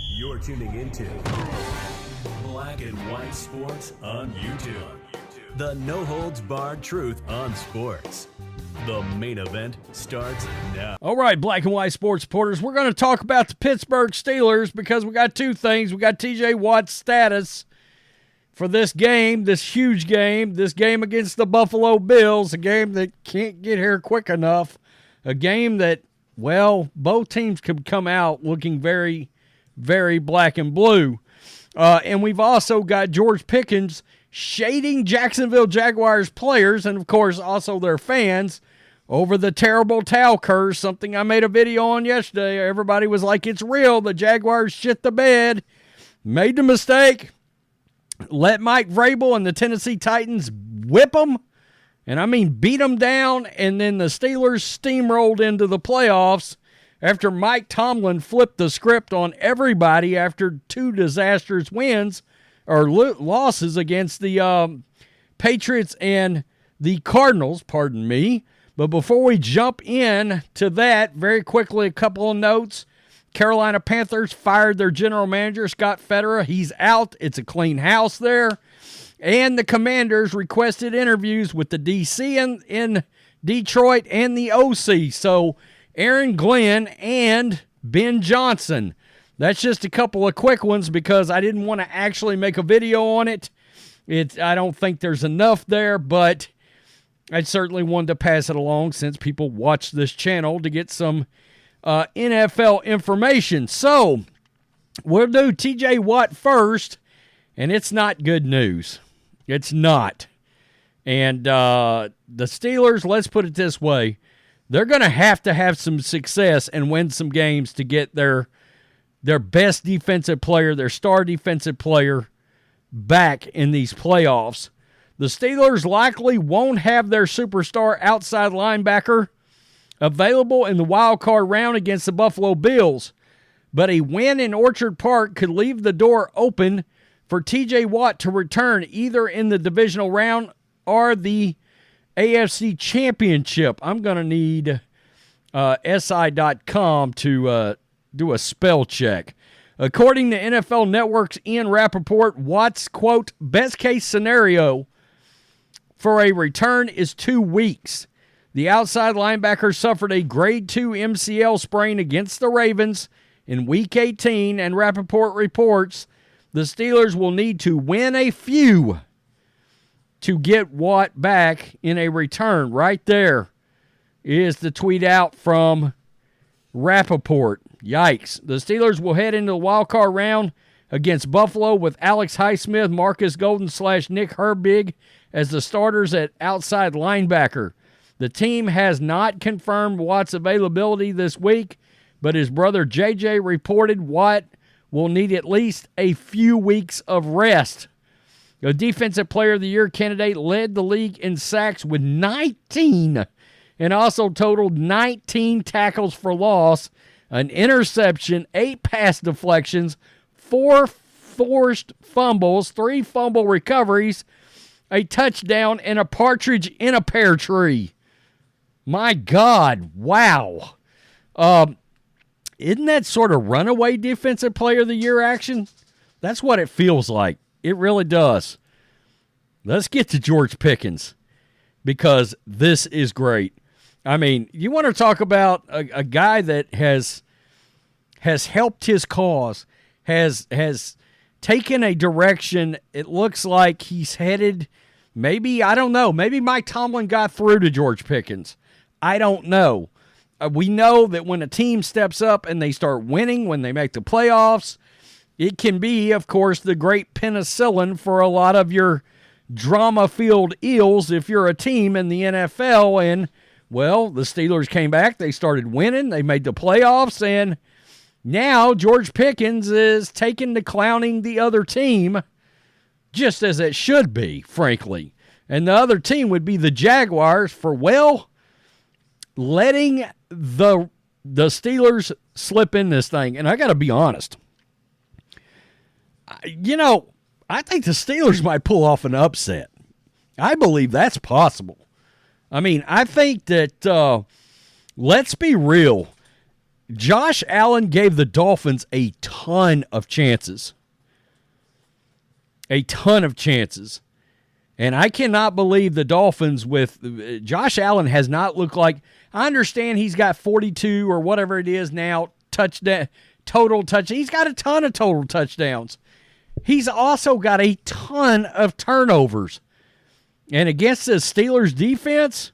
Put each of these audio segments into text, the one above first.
You're tuning into Black and White Sports on YouTube. The no-holds-barred truth on sports. The main event starts now. All right, Black and White Sports supporters, we're going to talk about the Pittsburgh Steelers because we got two things. We got TJ Watt's status for this game, this huge game, this game against the Buffalo Bills, a game that can't get here quick enough, a game that, well, both teams could come out looking very, very black and blue. And we've also got George Pickens shading Jacksonville Jaguars players and, of course, also their fans over the terrible towel curse, something I made a video on yesterday. Everybody was like, it's real. The Jaguars shit the bed, made the mistake, let Mike Vrabel and the Tennessee Titans whip them, and I mean beat them down, and then the Steelers steamrolled into the playoffs after Mike Tomlin flipped the script on everybody after two disastrous wins or losses against the Patriots and the Cardinals, pardon me. But before we jump in to that, very quickly, a couple of notes. Carolina Panthers fired their general manager, Scott Federer. He's out. It's a clean house there. And the Commanders requested interviews with the DC in Detroit and the OC. So Aaron Glenn and Ben Johnson. That's just a couple of quick ones because I didn't want to actually make a video on it. I don't think there's enough there, but I certainly wanted to pass it along since people watch this channel to get some NFL information. So we'll do TJ Watt first, and it's not good news. It's not. And the Steelers, let's put it this way, they're going to have some success and win some games to get their best defensive player, their star defensive player, back in these playoffs. The Steelers likely won't have their superstar outside linebacker available in the wild card round against the Buffalo Bills, but a win in Orchard Park could leave the door open for TJ Watt to return either in the divisional round or the AFC Championship. I'm going to need SI.com to do a spell check. According to NFL Network's Ian Rappaport, Watt's, quote, best case scenario for a return is 2 weeks. The outside linebacker suffered a grade 2 MCL sprain against the Ravens in Week 18, and Rappaport reports the Steelers will need to win a few to get Watt back in a return. Right there is the tweet out from Rappaport. Yikes. The Steelers will head into the wild card round against Buffalo with Alex Highsmith, Marcus Golden / Nick Herbig as the starters at outside linebacker. The team has not confirmed Watt's availability this week, but his brother JJ reported Watt will need at least a few weeks of rest. The Defensive Player of the Year candidate led the league in sacks with 19 and also totaled 19 tackles for loss, an interception, 8 pass deflections, 4 forced fumbles, 3 fumble recoveries, a touchdown, and a partridge in a pear tree. My God, wow. Isn't that sort of runaway Defensive Player of the Year action? That's what it feels like. It really does. Let's get to George Pickens because this is great. I mean, you want to talk about a guy that has helped his cause, has taken a direction. It looks like he's headed, maybe, I don't know, maybe Mike Tomlin got through to George Pickens. I don't know. We know that when a team steps up and they start winning, when they make the playoffs, it can be, of course, the great penicillin for a lot of your drama-filled ills if you're a team in the NFL. And, well, the Steelers came back. They started winning. They made the playoffs. And now George Pickens is taking to clowning the other team just as it should be, frankly. And the other team would be the Jaguars for, well, letting the Steelers slip in this thing. And I got to be honest. You know, I think the Steelers might pull off an upset. I believe that's possible. I mean, I think that, let's be real, Josh Allen gave the Dolphins a ton of chances. A ton of chances. And I cannot believe the Dolphins with Josh Allen has not looked like, I understand he's got 42 or whatever it is now, total touch. He's got a ton of total touchdowns. He's also got a ton of turnovers. And against the Steelers defense,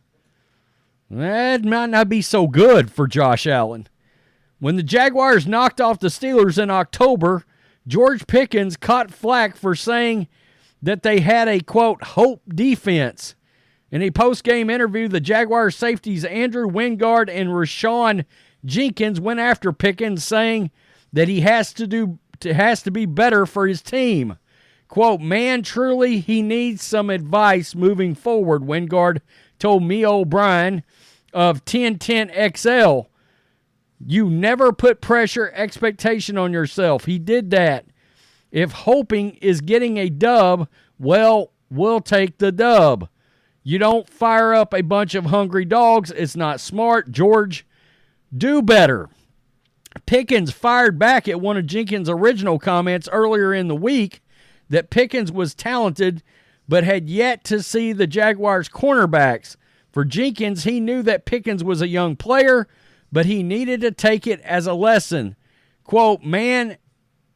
that might not be so good for Josh Allen. When the Jaguars knocked off the Steelers in October, George Pickens caught flack for saying that they had a, quote, hope defense. In a post-game interview, the Jaguars safeties Andrew Wingard and Rashawn Jenkins went after Pickens, saying that he has to be better for his team. Quote, man, truly he needs some advice moving forward, Wingard told me O'Brien of 1010XL. You never put pressure, expectation on yourself. He did that. If hoping is getting a dub, well, we'll take the dub. You don't fire up a bunch of hungry dogs. It's not smart. George, do better. Pickens fired back at one of Jenkins' original comments earlier in the week that Pickens was talented but had yet to see the Jaguars' cornerbacks. For Jenkins, he knew that Pickens was a young player, but he needed to take it as a lesson. Quote, man,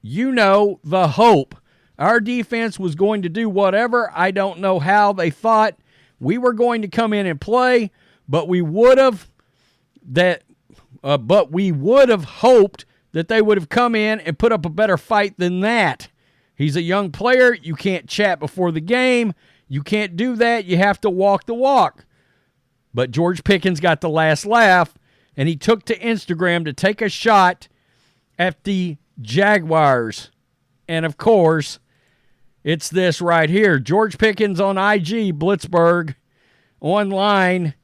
you know, the hope. Our defense was going to do whatever. I don't know how they thought we were going to come in and play, but we would have hoped that they would have come in and put up a better fight than that. He's a young player. You can't chat before the game. You can't do that. You have to walk the walk. But George Pickens got the last laugh, and he took to Instagram to take a shot at the Jaguars. And, of course, it's this right here. George Pickens on IG, Blitzburg, online,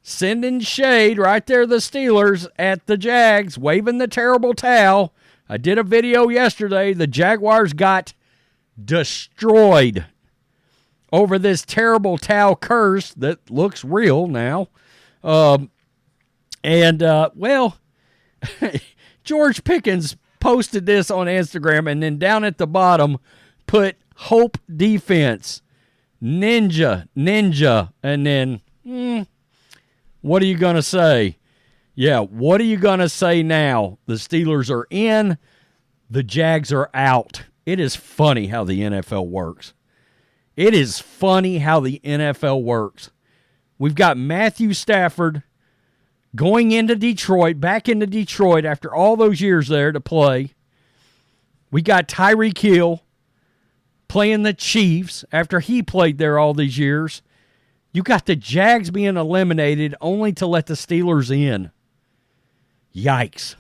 sending shade right there, the Steelers at the Jags, waving the terrible towel. I did a video yesterday. The Jaguars got destroyed over this terrible towel curse that looks real now. George Pickens posted this on Instagram, and then down at the bottom put hope defense, ninja, and then what are you going to say? Yeah, what are you going to say now? The Steelers are in, the Jags are out. It is funny how the NFL works. It is funny how the NFL works. We've got Matthew Stafford going into Detroit, back into Detroit after all those years there to play. We got Tyreek Hill playing the Chiefs after he played there all these years. You got the Jags being eliminated only to let the Steelers in. Yikes.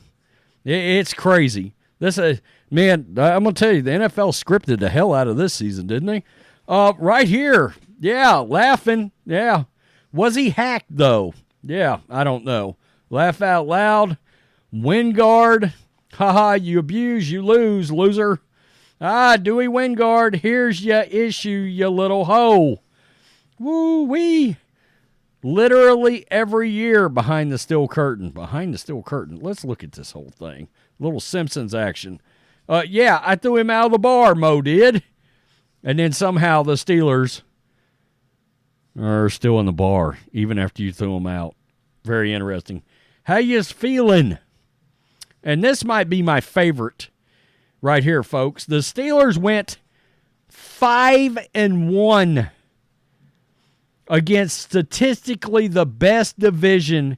It's crazy. Man, I'm going to tell you, the NFL scripted the hell out of this season, didn't they? Right here. Yeah, laughing. Yeah. Was he hacked, though? Yeah, I don't know. Laugh out loud. Wingard. Haha, you abuse, you lose, loser. Dewey Wingard, here's your issue, you little hoe. Woo-wee. Literally every year behind the steel curtain. Behind the steel curtain. Let's look at this whole thing. Little Simpsons action. I threw him out of the bar, Mo did. And then somehow the Steelers are still in the bar, even after you threw them out. Very interesting. How you feeling? And this might be my favorite right here, folks. The Steelers went 5-1 against statistically the best division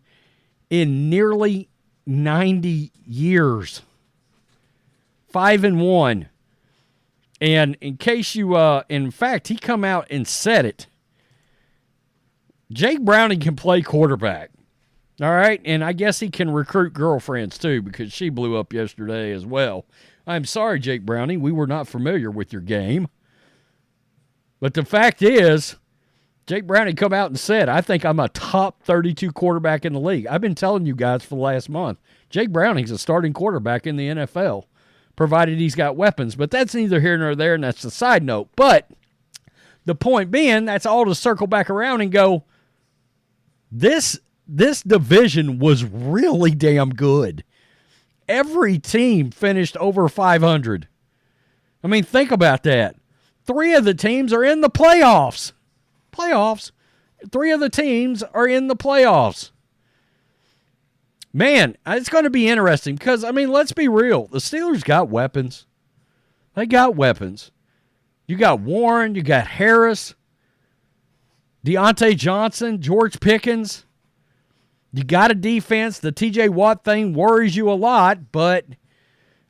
in nearly 90 years. 5-1. And in case you, in fact, he come out and said it. Jake Browning can play quarterback. All right, and I guess he can recruit girlfriends too, because she blew up yesterday as well. I'm sorry, Jake Browning, we were not familiar with your game. But the fact is, Jake Browning come out and said, I think I'm a top 32 quarterback in the league. I've been telling you guys for the last month. Jake Browning's a starting quarterback in the NFL, provided he's got weapons. But that's neither here nor there, and that's the side note. But the point being, that's all to circle back around and go, this division was really damn good. every team finished over 500. I mean, think about that. 3 of the teams are in the playoffs. 3 of the teams are in the playoffs. Man, it's going to be interesting because, I mean, let's be real. The Steelers got weapons. They got weapons. You got Warren. You got Harris. Deontay Johnson. George Pickens. You got a defense. The TJ Watt thing worries you a lot, but,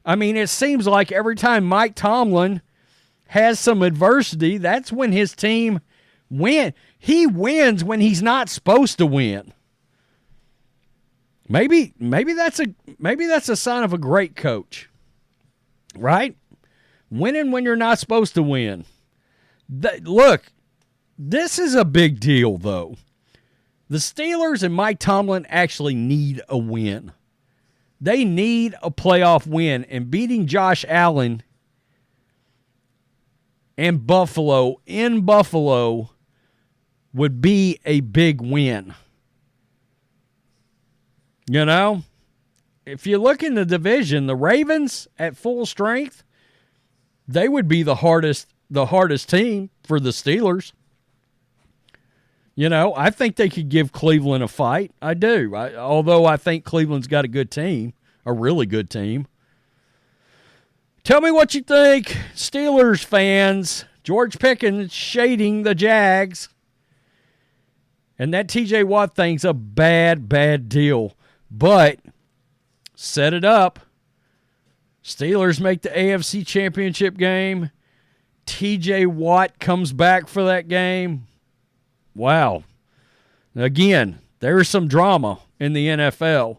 I mean, it seems like every time Mike Tomlin has some adversity, that's when his team wins. He wins when he's not supposed to win. Maybe that's a sign of a great coach, right? Winning when you're not supposed to win. Look, this is a big deal, though. The Steelers and Mike Tomlin actually need a win. They need a playoff win, and beating Josh Allen and Buffalo in Buffalo would be a big win. You know, if you look in the division, the Ravens at full strength, they would be the hardest team for the Steelers. You know, I think they could give Cleveland a fight. I do. Although I think Cleveland's got a good team, a really good team. Tell me what you think, Steelers fans. George Pickens shading the Jags. And that TJ Watt thing's a bad, bad deal. But set it up. Steelers make the AFC Championship game. TJ Watt comes back for that game. Wow. Again, there's some drama in the NFL.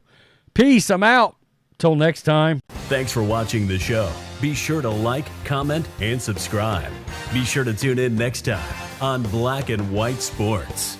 Peace. I'm out. Till next time. Thanks for watching the show. Be sure to like, comment, and subscribe. Be sure to tune in next time on Black and White Sports.